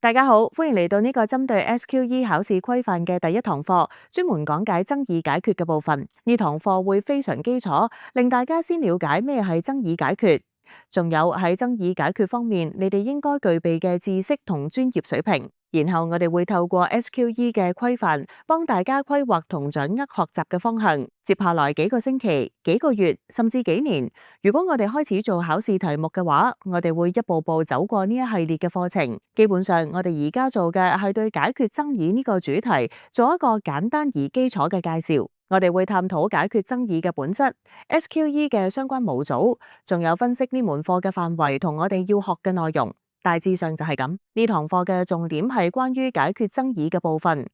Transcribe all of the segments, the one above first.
大家好，歡迎嚟到呢個針對 SQE 考試規範嘅第一堂課，專門講解爭議解決嘅部分。呢堂課會非常基礎，令大家先了解咩係爭議解決。仲有喺爭議解決方面，你哋應該具備嘅知識同專業水平。然後我哋會透過 SQE 嘅規範，幫大家規劃同掌握學習嘅方向。接下來幾個星期、幾個月，甚至幾年，如果我哋開始做考試題目嘅話，我哋會一步步走過呢一系列嘅課程。基本上，我哋而家做嘅係對解決爭議呢個主題做一個簡單而基礎嘅介紹。我哋會探討解決爭議嘅本質、SQE 嘅相關模組，仲有分析呢門課嘅範圍同我哋要學嘅內容。大致上就係咁。呢堂課嘅重點係關於解決爭議嘅部分。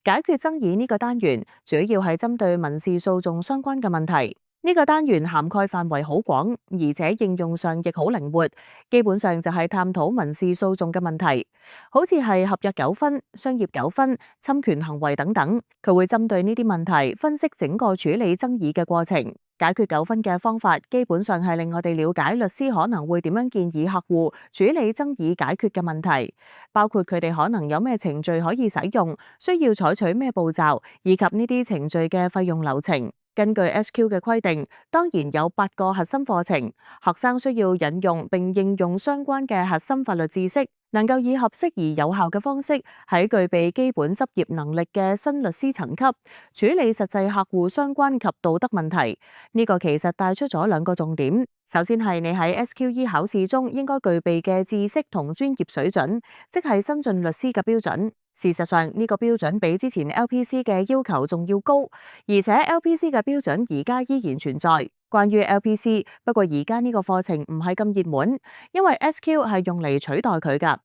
解決爭議呢個單元主要係針對民事訴訟相關嘅問題。呢個單元涵蓋範圍好廣，而且應用上亦好靈活。基本上就係探討民事訴訟嘅問題，好似係合約糾紛、商業糾紛、侵權行為等等。佢會針對呢啲問題分析整個處理爭議嘅過程。解決糾紛嘅方法基本上係令我哋了解律師可能會點樣建議客戶處理爭議解決嘅問題，包括佢哋可能有咩程序可以使用，需要採取咩步驟，以及呢啲程序嘅費用流程。根據 SQ 嘅規定，當然有8個核心課程，學生需要引用並應用相關嘅核心法律知識，能夠以合適而有效嘅方式，喺具備基本執業能力嘅新律師層級，處理實際客戶相關及道德問題。呢個其實帶出咗2個重點。首先係你喺 SQE 考試中應該具備嘅知識同專業水準，即係新進律師嘅標準。事實上，呢個標準比之前 LPC 嘅要求仲要高，而且 LPC 嘅標準而家依然存在。關於 LPC， 不過而家呢個課程唔係咁熱門，因為 SQ 係用嚟取代佢㗎。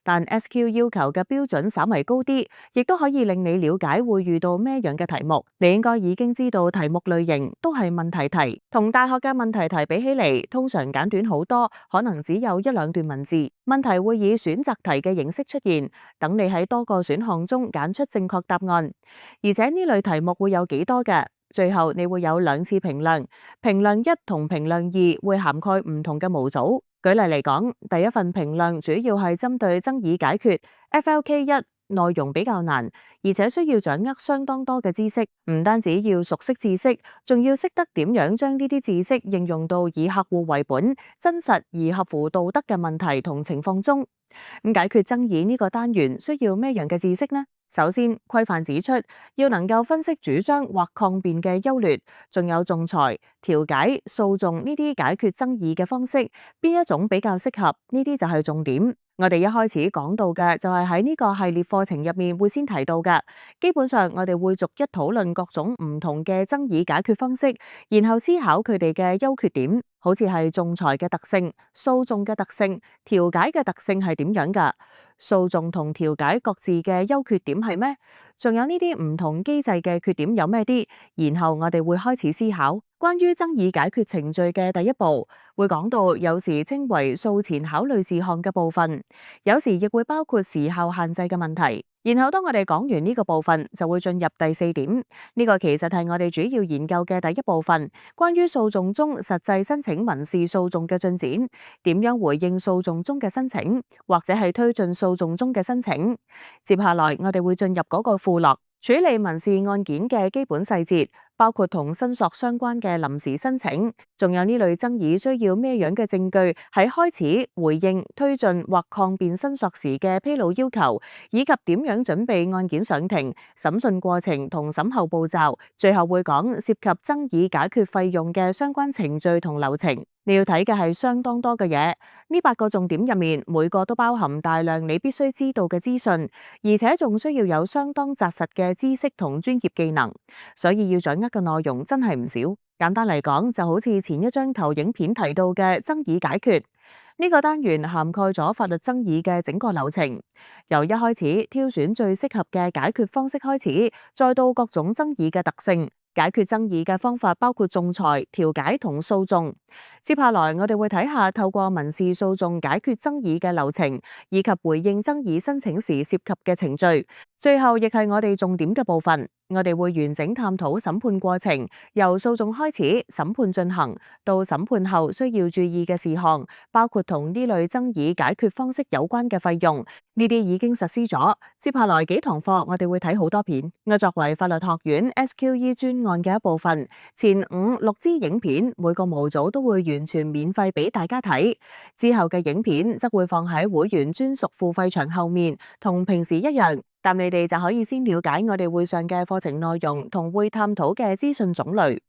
但 SQ 要求嘅標準稍為高啲，亦都可以令你了解會遇到咩樣嘅題目。你應該已經知道題目類型都係問題題，同大學嘅問題題比起嚟，通常簡短好多，可能只有1-2段文字。問題會以選擇題嘅形式出現，等你喺多個選項中揀出正確答案。而且呢類題目會有幾多嘅？最後你會有2次評量，評量1同評量2會涵蓋唔同嘅模組。舉例嚟講，第一份評量主要係針對爭議解決 FLK1， 內容比較難，而且需要掌握相當多嘅知識，唔單止要熟悉知識，仲要識得點樣將呢啲知識應用到以客戶為本、真實而合乎道德嘅問題同情況中。解決爭議呢個單元需要咩樣嘅知識呢？首先，規範指出要能夠分析主張或抗辯嘅優劣，仲有仲裁、調解、訴訟呢啲解決爭議嘅方式，邊一種比較適合？呢啲就係重點。我哋一開始講到嘅就係喺呢個系列課程入面會先提到嘅。基本上我哋會逐一討論各種唔同嘅爭議解決方式，然後思考佢哋嘅優缺點，好似係仲裁嘅特性、訴訟嘅特性、調解嘅特性係點樣㗎？訴訟同調解各自嘅優缺點係咩？仲有呢啲唔同機制嘅缺點有咩啲？然後我哋會開始思考關於爭議解決程序嘅第一步，會講到有時稱為訴前考慮事項嘅部分，有時亦會包括時效限制嘅問題。然後當我哋講完呢個部分，就會進入第4點。呢個其實係我哋主要研究嘅第一部分，關於訴訟中實際申請民事訴訟嘅進展，點樣回應訴訟中嘅申請，或者係推進訴訟中嘅申請。接下來我哋會進入嗰個附錄，處理民事案件嘅基本細節，包括同申索相關嘅臨時申請，仲有呢類爭議需要咩樣嘅證據喺開始、回應、推進或抗辯申索時嘅披露要求，以及點樣準備案件上庭、審訊過程同審後步驟。最後會講涉及爭議解決費用嘅相關程序同流程。你要睇嘅係相當多嘅嘢，呢8個重點入面，每個都包含大量你必須知道嘅資訊，而且仲需要有相當紮實嘅知識同專業技能，所以要掌握嘅內容真係唔少。簡單嚟講，就好似前一張投影片提到嘅爭議解決，呢個單元涵蓋咗法律爭議嘅整個流程，由一開始挑選最適合嘅解決方式開始，再到各種爭議嘅特性。解決爭議嘅方法包括仲裁、調解同訴訟。接下來我哋會睇下透過民事訴訟解決爭議嘅流程，以及回應爭議申請時涉及嘅程序。最後亦係我哋重點嘅部分，我哋會完整探討審判過程，由訴訟開始，審判進行，到審判後需要注意嘅事項，包括同呢類爭議解決方式有關嘅費用。呢啲已經實施咗。接下來幾堂課，我哋會睇好多片。我作為法律學院 SQE 專案嘅一部分，前5、6支影片，每個模組都會完全免費俾大家睇。之後嘅影片則會放喺會員專屬付費牆後面，同平時一樣。但你哋就可以先了解我哋會上嘅課程內容同會探討嘅資訊種類。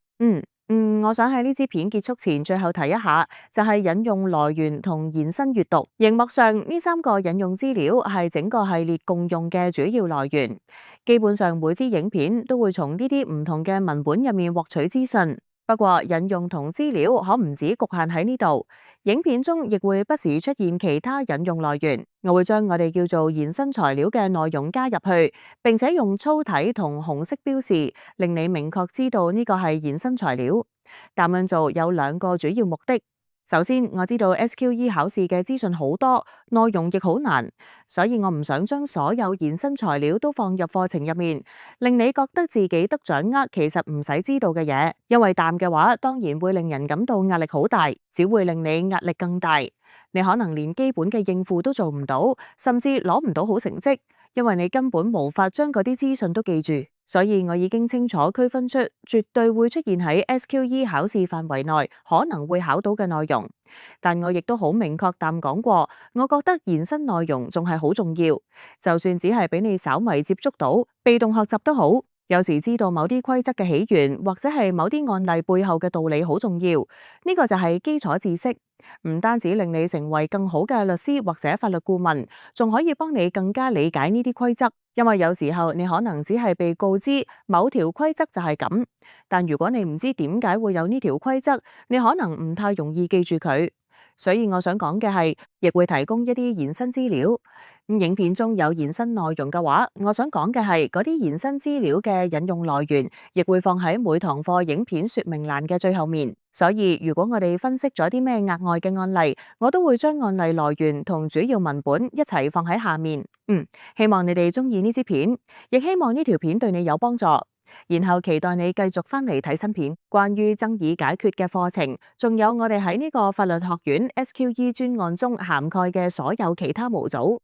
我想喺呢支片結束前最後提一下，就係引用來源同延伸閱讀。熒幕上呢3個引用資料係整個系列共用嘅主要來源。基本上每支影片都會從呢啲唔同嘅文本入面獲取資訊。不過引用同資料可唔止局限喺呢度，影片中亦會不時出現其他引用來源。我會將我哋叫做延伸材料嘅內容加入去，並且用粗體同紅色標示，令你明確知道呢個係延伸材料。咁樣做有2個主要目的。首先，我知道 SQE 考試嘅資訊好多，內容亦好難，所以我唔想將所有延伸材料都放入課程入面，令你覺得自己得掌握其實唔使知道嘅嘢。因為淡嘅話，當然會令人感到壓力好大，只會令你壓力更大。你可能連基本嘅應付都做唔到，甚至攞唔到好成績，因為你根本無法將嗰啲資訊都記住。所以我已經清楚區分出絕對會出現喺 SQE 考試範圍內可能會考到嘅內容，但我亦都好明確咁講過，我覺得延伸內容仲係好重要，就算只係俾你稍微接觸到，被動學習都好。有時知道某啲規則嘅起源，或者係某啲案例背後嘅道理好重要，呢個就係基礎知識，唔單止令你成為更好嘅律師或者法律顧問，仲可以幫你更加理解呢啲規則。因為有時候你可能只係被告知某條規則就係咁，但如果你唔知點解會有呢條規則，你可能唔太容易記住佢。所以我想講嘅係，亦會提供一啲延伸資料。影片中有延伸內容嘅話，我想講嘅係嗰啲延伸資料嘅引用來源，亦會放喺每堂課影片說明欄嘅最後面。所以如果我哋分析咗啲咩額外嘅案例，我都會將案例來源同主要文本一齊放喺下面。希望你哋鍾意呢支片，亦希望呢條片對你有幫助。然後期待你繼續返嚟睇新片。關於爭議解決嘅課程，仲有我哋喺呢個法律學院 SQE 專案中涵蓋嘅所有其他模組。